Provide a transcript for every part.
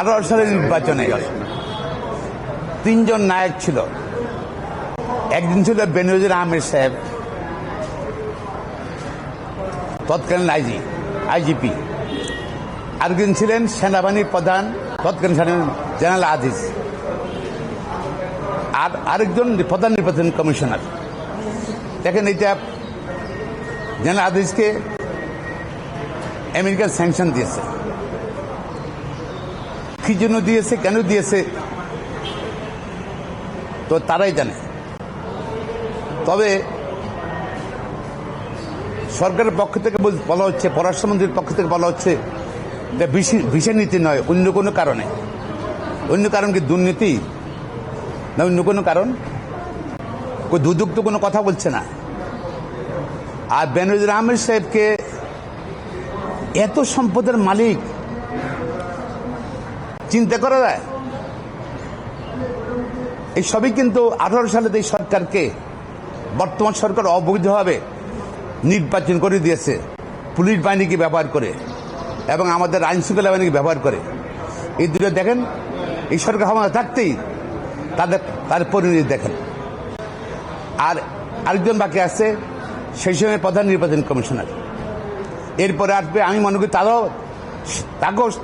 18 সালের নির্বাচনে তিনজন নায়ক ছিল। একজন ছিল বেনজির আহমেদ সাহেব, তৎকালীন আইজিপি। আরেকজন ছিলেন সেনাবাহিনীর প্রধান, তৎকালীন জেনারেল আজিজ। আর আরেকজন প্রধান নির্বাচন কমিশনার। দেখেন, এটা জেনারেল আজিজকে আমেরিকান স্যাংশন দিয়েছে। কি জন্য দিয়েছে, কেন দিয়েছে, তো তারাই জানে। তবে সরকারের পক্ষ থেকে বলা হচ্ছে, পররাষ্ট্রমন্ত্রীর পক্ষ থেকে বলা হচ্ছে যে ভিসা নীতি নয়, অন্য কোনো কারণে। অন্য কারণ কি দুর্নীতি না অন্য কোনো কারণ? দুদক তো কোনো কথা বলছে না। আর বেনজির আহমেদ সাহেবকে এত সম্পদের মালিক চিন্তা করা যায়? এই সবই কিন্তু 18 সালে এই সরকারকে, বর্তমান সরকার অবৈধভাবে নির্বাচন করে দিয়েছে, পুলিশ বাহিনীকে ব্যবহার করে এবং আমাদের আইন শৃঙ্খলা বাহিনীকে ব্যবহার করে। এই দুটো দেখেন, এই সরকার ক্ষমতা থাকতেই তাদের পরিণতি দেখেন। আর আরেকজন বাকি আছে, সেই সময় প্রধান নির্বাচন কমিশনার। এরপরে আসবে, আমি মনে করি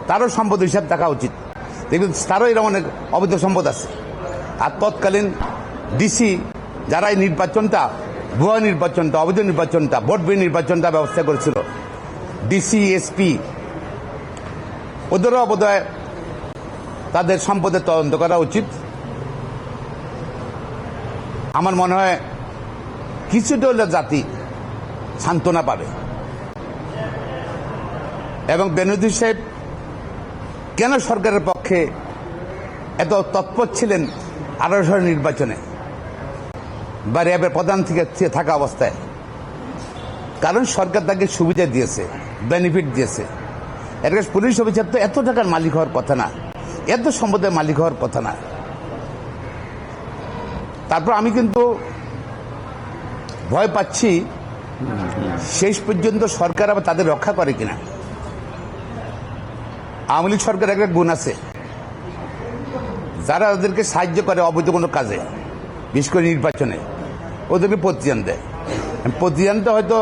তারও সম্পদ হিসাব দেখা উচিত। দেখুন, তারও এরকম অনেক অবৈধ সম্পদ আছে। আর তৎকালীন ডিসি যারা এই নির্বাচনটা, ভুয়া নির্বাচনটা, অবৈধ নির্বাচনটা, ভোট বিহীন নির্বাচনটা ব্যবস্থা করেছিল, ডিসি, এসপি, ওদেরও বোধহয় তাদের সম্পদের তদন্ত করা উচিত। আমার মনে হয় কিছুটা হলে জাতি সান্ত্বনা পাবে। এবং বেনজির সাহেব কেন সরকারের পক্ষে এত তৎপর ছিলেন 18 সালের নির্বাচনে বা র্যাবের প্রধান থেকে থাকা অবস্থায়? কারণ সরকার তাকে সুবিধা দিয়েছে, বেনিফিট দিয়েছে। এর কাছে পুলিশ অফিসার তো এত টাকার মালিক হওয়ার কথা না, এত সম্পদের মালিক হওয়ার কথা না। তারপর আমি কিন্তু ভয় পাচ্ছি শেষ পর্যন্ত সরকার আবার তাদের রক্ষা করে কিনা। আওয়ামী লীগ সরকার একটা গুণ আছে, যারা ওদেরকে সাহায্য করে অবৈধ কোনো কাজে, বিশেষ করে নির্বাচনে, ওদেরকে প্রতিদান দেয়। প্রতিদানটা হয়তো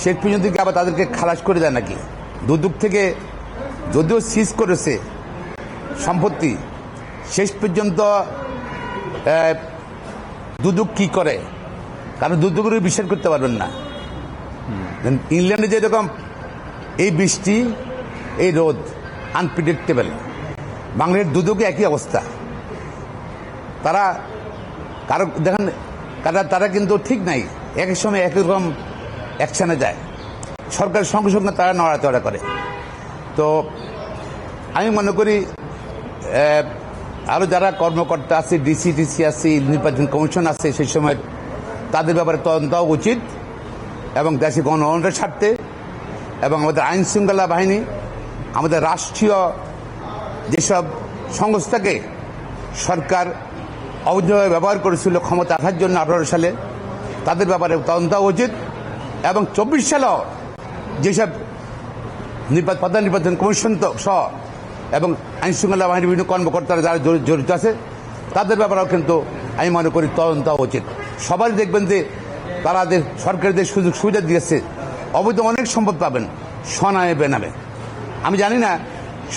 শেষ পর্যন্ত আবার তাদেরকে খালাস করে দেয় নাকি। দুদক থেকে যদিও সিজ করেছে সম্পত্তি, শেষ পর্যন্ত দুদক কি করে, কারণ দুদকের বিশ্বাস করতে পারবেন না। ইংল্যান্ডে যেরকম এই বৃষ্টি, এই রোদ আনপ্রিডিক্টেবল, বাংলাদেশের দুদকে একই অবস্থা। তারা কারো দেখেন, তারা কিন্তু ঠিক নাই, এক এক সময় একই রকম অ্যাকশনে যায়, সরকারের সঙ্গে সঙ্গে তারা নড়াচড়া করে। তো আমি মনে করি আরও যারা কর্মকর্তা আছে, ডিসি আছে, নির্বাচন কমিশন আছে, সেই সময় তাদের ব্যাপারে তদন্ত হওয়া উচিত এবং দেশে গণতন্ত্রের স্বার্থে এবং আমাদের আইন শৃঙ্খলা বাহিনী, আমাদের রাষ্ট্রীয় যেসব সংস্থাকে সরকার অবৈধভাবে ব্যবহার করেছিল ক্ষমতা আসার জন্য 18 সালে, তাদের ব্যাপারে তদন্ত হওয়া উচিত। এবং 24 সালেও যেসব প্রধান নির্বাচন কমিশন সহ এবং আইন শৃঙ্খলা বাহিনীর বিভিন্ন কর্মকর্তারা যারা জড়িত আছে, তাদের ব্যাপারেও কিন্তু আমি মনে করি তদন্ত হওয়া উচিত। সবাই দেখবেন যে তারা সরকারের যে সুযোগ সুবিধা দিয়েছে, অবৈধ অনেক সম্পদ পাবেন সনামে বেনামে। আমি জানি না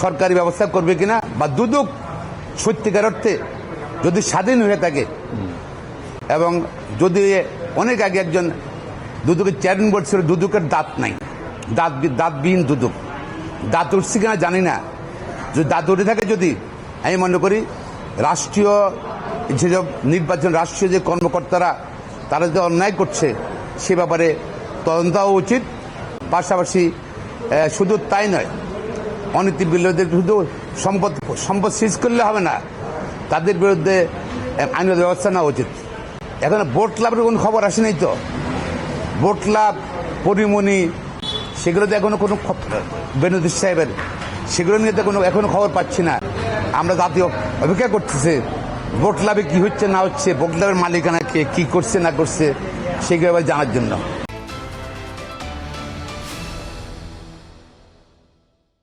সরকারি ব্যবস্থা করবে কিনা, বা দুদক সত্যিকার অর্থে যদি স্বাধীন হয়ে থাকে এবং যদি অনেক আগে একজন দুদকের চেয়ারম্যান বলছিল দুদকের দাঁত নাই, দাঁতবিহীন দুদক, দাঁত উঠছে কিনা জানি না। যদি দাঁত উঠে থাকে, যদি আমি মনে করি রাষ্ট্রীয় যেসব নির্বাচন, রাষ্ট্রীয় যে কর্মকর্তারা তারা যে অন্যায় করছে সে ব্যাপারে তদন্ত হওয়া উচিত। পাশাপাশি শুধু তাই নয়, অনীতি বিরোধীদের শুধু সম্পদ সিজ করলে হবে না, তাদের বিরুদ্ধে আইনের ব্যবস্থা নেওয়া উচিত। এখন বোট ক্লাবের কোনো খবর আসে নাই তো, বোট ক্লাব, পরিমণি, সেগুলোতে এখনো কোনো বেনজির সাহেবের, সেগুলো নিয়ে তো এখনো খবর পাচ্ছি না। আমরা জাতীয় অপেক্ষা করতেছি বোট ক্লাবে কি হচ্ছে না হচ্ছে, বোট ক্লাবের মালিকানা কে, কি করছে না করছে, সেগুলো জানার জন্য।